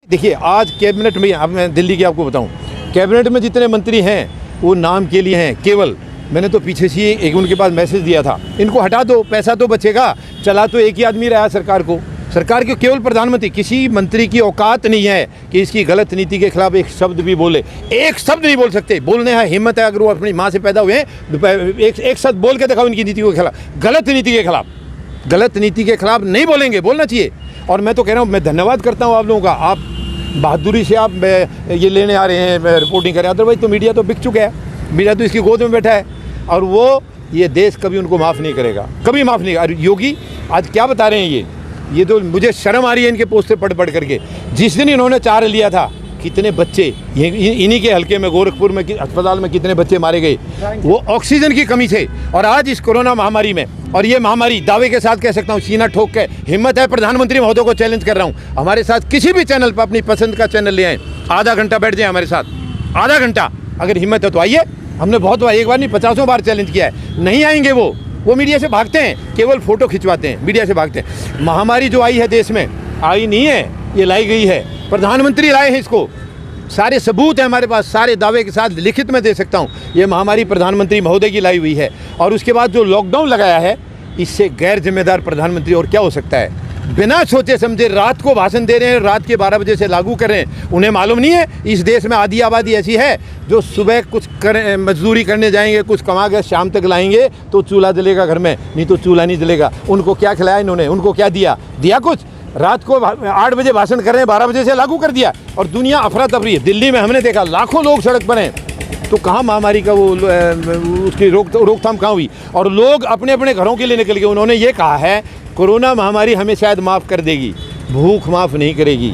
देखिए आज कैबिनेट में, अब मैं दिल्ली की आपको बताऊं, कैबिनेट में जितने मंत्री हैं वो नाम के लिए हैं केवल। मैंने तो पीछे से एक उनके पास मैसेज दिया था, इनको हटा दो, पैसा तो बचेगा। चला तो एक ही आदमी रहा सरकार को, सरकार के केवल प्रधानमंत्री। किसी मंत्री की औकात नहीं है कि इसकी गलत नीति के खिलाफ एक शब्द भी बोले। एक शब्द नहीं बोल सकते, बोलने है हिम्मत है अगर वो अपनी माँ से पैदा हुए हैं, एक शब्द बोल के दिखाओ इनकी नीति के खिलाफ, गलत नीति के खिलाफ। गलत नीति के खिलाफ नहीं बोलेंगे, बोलना चाहिए। और मैं तो कह रहा हूँ, मैं धन्यवाद करता हूँ आप लोगों का, आप बहादुरी से आप ये लेने आ रहे हैं, रिपोर्टिंग करें। अदरवाइज तो मीडिया तो बिक चुका है, मीडिया तो इसकी गोद में बैठा है और वो ये देश कभी उनको माफ़ नहीं करेगा, कभी माफ़ नहीं। और योगी आज क्या बता रहे हैं, ये तो मुझे शर्म आ रही है इनके पोस्टर पढ़ करके। जिस दिन इन्होंने चार्ज लिया था, कितने बच्चे इन्हीं के हल्के में गोरखपुर में अस्पताल में कितने बच्चे मारे गए, वो ऑक्सीजन की कमी से। और आज इस कोरोना महामारी में, और ये महामारी दावे के साथ कह सकता हूँ, सीना ठोक के, हिम्मत है प्रधानमंत्री महोदय को चैलेंज कर रहा हूँ, हमारे साथ किसी भी चैनल पर, अपनी पसंद का चैनल ले आए, आधा घंटा बैठ जाए हमारे साथ, आधा घंटा अगर हिम्मत है तो आइए। हमने बहुत बार, एक बार नहीं 50 बार चैलेंज किया है, नहीं आएंगे वो मीडिया से भागते हैं, केवल फोटो खिंचवाते हैं, मीडिया से भागते हैं। महामारी जो आई है देश में, आई नहीं है, ये लाई गई है, प्रधानमंत्री लाए हैं इसको, सारे सबूत हैं हमारे पास, सारे दावे के साथ लिखित में दे सकता हूँ। ये महामारी प्रधानमंत्री महोदय की लाई हुई है। और उसके बाद जो लॉकडाउन लगाया है, इससे गैर जिम्मेदार प्रधानमंत्री और क्या हो सकता है। बिना सोचे समझे रात को भाषण दे रहे हैं, रात के 12 बजे से लागू कर रहे हैं। उन्हें मालूम नहीं है इस देश में आधी आबादी ऐसी है जो सुबह कुछ मजदूरी करने जाएंगे, कुछ कमा कर शाम तक लाएंगे तो चूल्हा जलेगा घर में, नहीं तो चूल्हा नहीं जलेगा। उनको क्या खिलाया इन्होंने, उनको क्या दिया कुछ। रात को 8 बजे भाषण कर रहे हैं, 12 बजे से लागू कर दिया और दुनिया अफरा तफरी है। दिल्ली में हमने देखा लाखों लोग सड़क पर हैं, तो कहाँ महामारी का वो उसकी रोकथाम कहाँ हुई। और लोग अपने अपने घरों के लिए निकल गए। उन्होंने ये कहा है कोरोना महामारी हमें शायद माफ़ कर देगी, भूख माफ़ नहीं करेगी।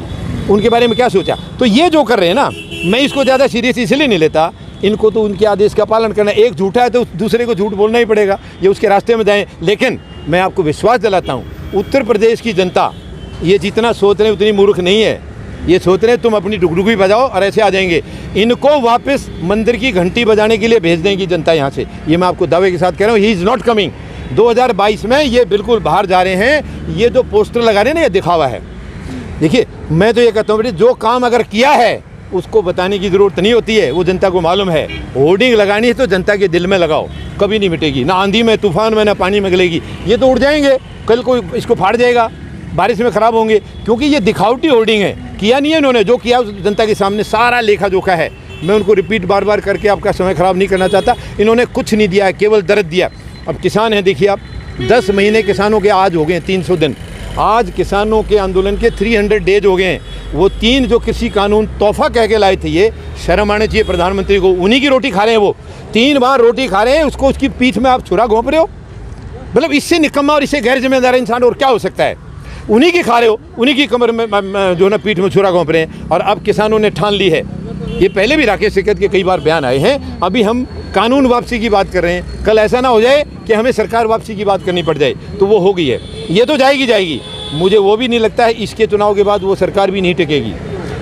उनके बारे में क्या सोचा। तो ये जो कर रहे हैं ना, मैं इसको ज़्यादा सीरियस इसलिए नहीं लेता, इनको तो उनके आदेश का पालन करना। एक झूठा है तो दूसरे को झूठ बोलना ही पड़ेगा, ये उसके रास्ते में जाएं। लेकिन मैं आपको विश्वास दिलाता हूँ, उत्तर प्रदेश की जनता ये जितना सोच रहे हैं उतनी मूर्ख नहीं है। ये सोच रहे हैं तुम अपनी डुगडुगी बजाओ और ऐसे आ जाएंगे। इनको वापस मंदिर की घंटी बजाने के लिए भेज देंगी जनता यहाँ से, ये मैं आपको दावे के साथ कह रहा हूँ। He is not coming. 2022 में ये बिल्कुल बाहर जा रहे हैं। ये जो पोस्टर लगा रहे हैं ना, ये दिखावा है। देखिए मैं तो ये कहता हूँ, जो काम अगर किया है उसको बताने की ज़रूरत नहीं होती है, वो जनता को मालूम है। होर्डिंग लगानी है तो जनता के दिल में लगाओ, कभी नहीं मिटेगी, ना आंधी में, तूफान में, ना पानी में गलेगी। ये तो उड़ जाएंगे, कल कोई इसको फाड़ जाएगा, बारिश में ख़राब होंगे, क्योंकि ये दिखावटी होर्डिंग है। किया नहीं है इन्होंने, जो किया उस जनता के सामने सारा लेखा जोखा है। मैं उनको रिपीट बार बार करके आपका समय ख़राब नहीं करना चाहता। इन्होंने कुछ नहीं दिया है, केवल दर्द दिया। अब किसान हैं, देखिए आप, 10 महीने किसानों के आज हो गए 300 दिन। आज किसानों के आंदोलन के 300 डेज हो गए हैं। वो 3 जो कृषि कानून तोहफा कह के लाए थे, ये शर्म आने चाहिए प्रधानमंत्री को। उन्हीं की रोटी खा रहे हैं वो, 3 बार रोटी खा रहे हैं, उसको उसकी पीठ में आप छुरा घोंप रहे हो। मतलब इससे निकम्मा और इससे गैर जिम्मेदार इंसान और क्या हो सकता है। उन्हीं की खा रहे हो, उन्हीं की कमर में जो ना पीठ में छुरा घोंप रहे हैं। और अब किसानों ने ठान ली है, ये पहले भी राकेश टिकैत के कई बार बयान आए हैं। अभी हम कानून वापसी की बात कर रहे हैं, कल ऐसा ना हो जाए कि हमें सरकार वापसी की बात करनी पड़ जाए। तो वो हो गई है, ये तो जाएगी। मुझे वो भी नहीं लगता है इसके चुनाव के बाद वो सरकार भी नहीं टिकेगी।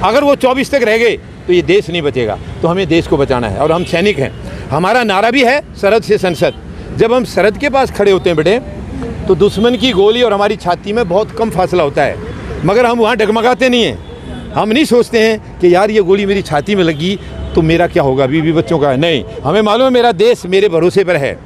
अगर वो 24 तक रह गए तो ये देश नहीं बचेगा। तो हमें देश को बचाना है और हम सैनिक हैं। हमारा नारा भी है सरहद से संसद। जब हम सरहद के पास खड़े होते हैं बेटे, तो दुश्मन की गोली और हमारी छाती में बहुत कम फासला होता है, मगर हम वहाँ डगमगाते नहीं हैं। हम नहीं सोचते हैं कि यार ये गोली मेरी छाती में लगी तो मेरा क्या होगा, बीवी बच्चों का। नहीं, हमें मालूम है मेरा देश मेरे भरोसे पर है,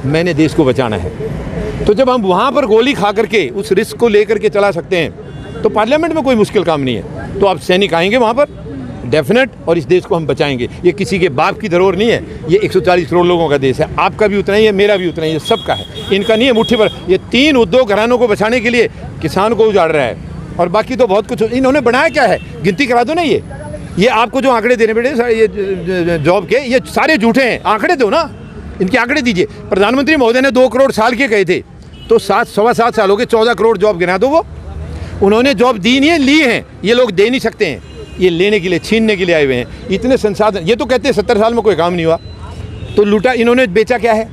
मैंने देश को बचाना है। तो जब हम वहाँ पर गोली खा करके उस रिस्क को लेकर के चला सकते हैं, तो पार्लियामेंट में कोई मुश्किल काम नहीं है। तो अब सैनिक आएंगे वहाँ पर डेफिनेट, और इस देश को हम बचाएंगे। ये किसी के बाप की धरोहर नहीं है, ये 140 करोड़ लोगों का देश है। आपका भी उतना ही है, मेरा भी उतना ही है, सबका है, इनका नहीं है मुट्ठी भर। ये 3 उद्योग घरानों को बचाने के लिए किसान को उजाड़ रहा है, और बाकी तो बहुत कुछ इन्होंने बनाया क्या है, गिनती करा दो ना। ये आपको जो आंकड़े देने बेटे, ये जॉब के, ये सारे झूठे हैं। आंकड़े दो ना, इनके आंकड़े दीजिए। प्रधानमंत्री महोदय ने 2 करोड़ साल के कहे थे, तो 7-7.25 साल हो गए, 14 करोड़ जॉब गिना दो। वो उन्होंने जॉब दी नहीं है, ली हैं। ये लोग दे नहीं सकते हैं, ये लेने के लिए, छीनने के लिए आए हुए हैं। इतने संसाधन, ये तो कहते हैं 70 साल में कोई काम नहीं हुआ, तो लूटा। इन्होंने बेचा क्या है,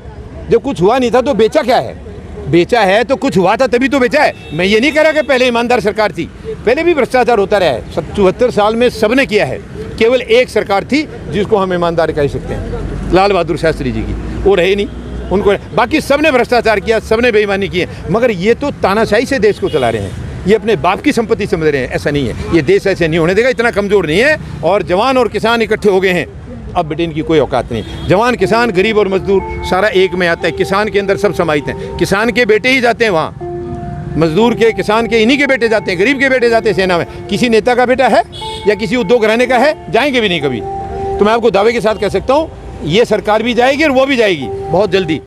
जब कुछ हुआ नहीं था तो बेचा क्या है। बेचा है तो कुछ हुआ था तभी तो बेचा है। मैं ये नहीं कह रहा कि पहले ईमानदार सरकार थी, पहले भी भ्रष्टाचार होता रहा है। 74 साल में सबने किया है, केवल एक सरकार थी जिसको हम ईमानदार कह सकते हैं, लाल बहादुर शास्त्री जी की। वो रहे नहीं, उनको, बाकी सबने भ्रष्टाचार किया, सबने बेईमानी की है। मगर ये तो तानाशाही से देश को चला रहे हैं। ये अपने बाप की संपत्ति समझ रहे हैं। ऐसा नहीं है, ये देश ऐसे नहीं होने देगा, इतना कमज़ोर नहीं है। और जवान और किसान इकट्ठे हो गए हैं, अब बेटे इनकी कोई औकात नहीं। जवान, किसान, गरीब और मजदूर सारा एक में आता है। किसान के अंदर सब समाहित हैं, किसान के बेटे ही जाते हैं वहाँ, मजदूर के, किसान के, इन्हीं के बेटे जाते हैं, गरीब के बेटे जाते हैं सेना में। किसी नेता का बेटा है या किसी उद्योग घराने का है, जाएंगे भी नहीं कभी। तो मैं आपको दावे के साथ कह सकता हूँ, ये सरकार भी जाएगी और वो भी जाएगी बहुत जल्दी।